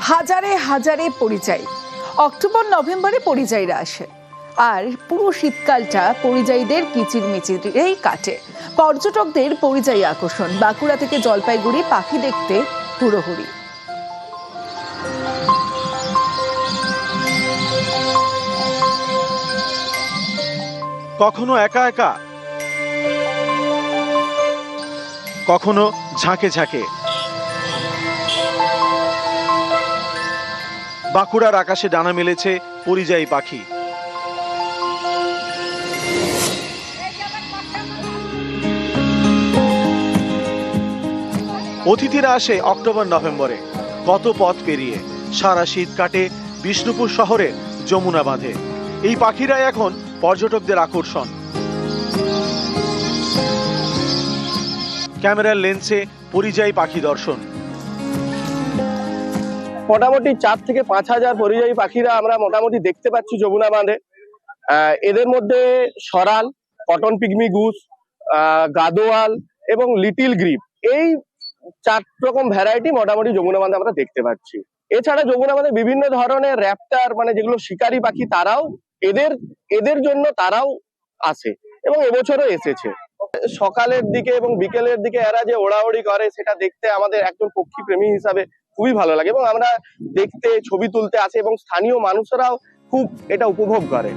হাজারে হাজারে পরিযায়ী। অক্টোবর নভেম্বরে পরিযায়ীরা আসে, আর পুরো শীতকালটা পরিযায়ীদের কিচিরমিচিরেই কাটে। পর্যটকদের পরিযায়ী আকর্ষণ। বাঁকুড়া থেকে জলপাইগুড়ি পাখি দেখতে হুড়োহুড়ি। কখনো একা একা, কখনো ঝাঁকে ঝাঁকে। বাঁকুড়ার আকাশে ডানা মেলেছে পরিযায়ী পাখি। অতিথিরা আসে অক্টোবর নভেম্বরে, কত পথ পেরিয়ে। সারা শীত কাটে বিষ্ণুপুর শহরে যমুনা বাঁধে। এই পাখিরাই এখন পর্যটকদের আকর্ষণ। ক্যামেরার লেন্সে পরিযায়ী পাখি দর্শন। মোটামুটি 4 থেকে 5 হাজার পরিযায়ী পাখিরা আমরা মোটামুটি দেখতে পাচ্ছি যমুনা বাঁধে। এদের মধ্যে সরাল, কটন পিগমি গুস, গাদোয়াল এবং লিটিল গ্রিপ, এই 4 রকম ভ্যারাইটি মোটামুটি যমুনা বাঁধে আমরা দেখতে পাচ্ছি। এছাড়া যমুনা বাঁধে বিভিন্ন ধরনের র্যাপ্টার, মানে যেগুলো শিকারী পাখি, তারাও এদের জন্য তারাও আসে এবং এবছরও এসেছে। সকালের দিকে এবং বিকেলের দিকে এরা যে ওড়াওড়ি করে, সেটা দেখতে আমাদের একজন পক্ষী প্রেমী হিসাবে খুবই ভালো লাগে এবং আমরা দেখতে, ছবি তুলতে আসি এবং স্থানীয় মানুষরাও খুব এটা উপভোগ করে।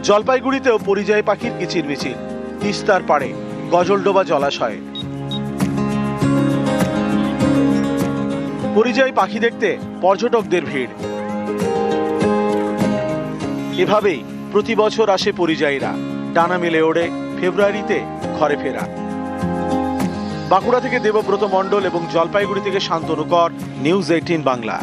জলপাইগুড়িতেও পরিযায়ী পাখির কিচিরমিচির। তিস্তার পাড়ে গজলডোবা জলাশয়ে পরিযায়ী পাখি দেখতে পর্যটকদের ভিড়। এভাবেই প্রতি বছর আসে পরিযায়ীরা, ডানা মেলে ওড়ে ফেব্রুয়ারিতে ঘরে ফেরা। বাঁকুড়া থেকে দেবব্রত মণ্ডল এবং জলপাইগুড়ি থেকে শান্তনু কর, নিউজ 18 বাংলা।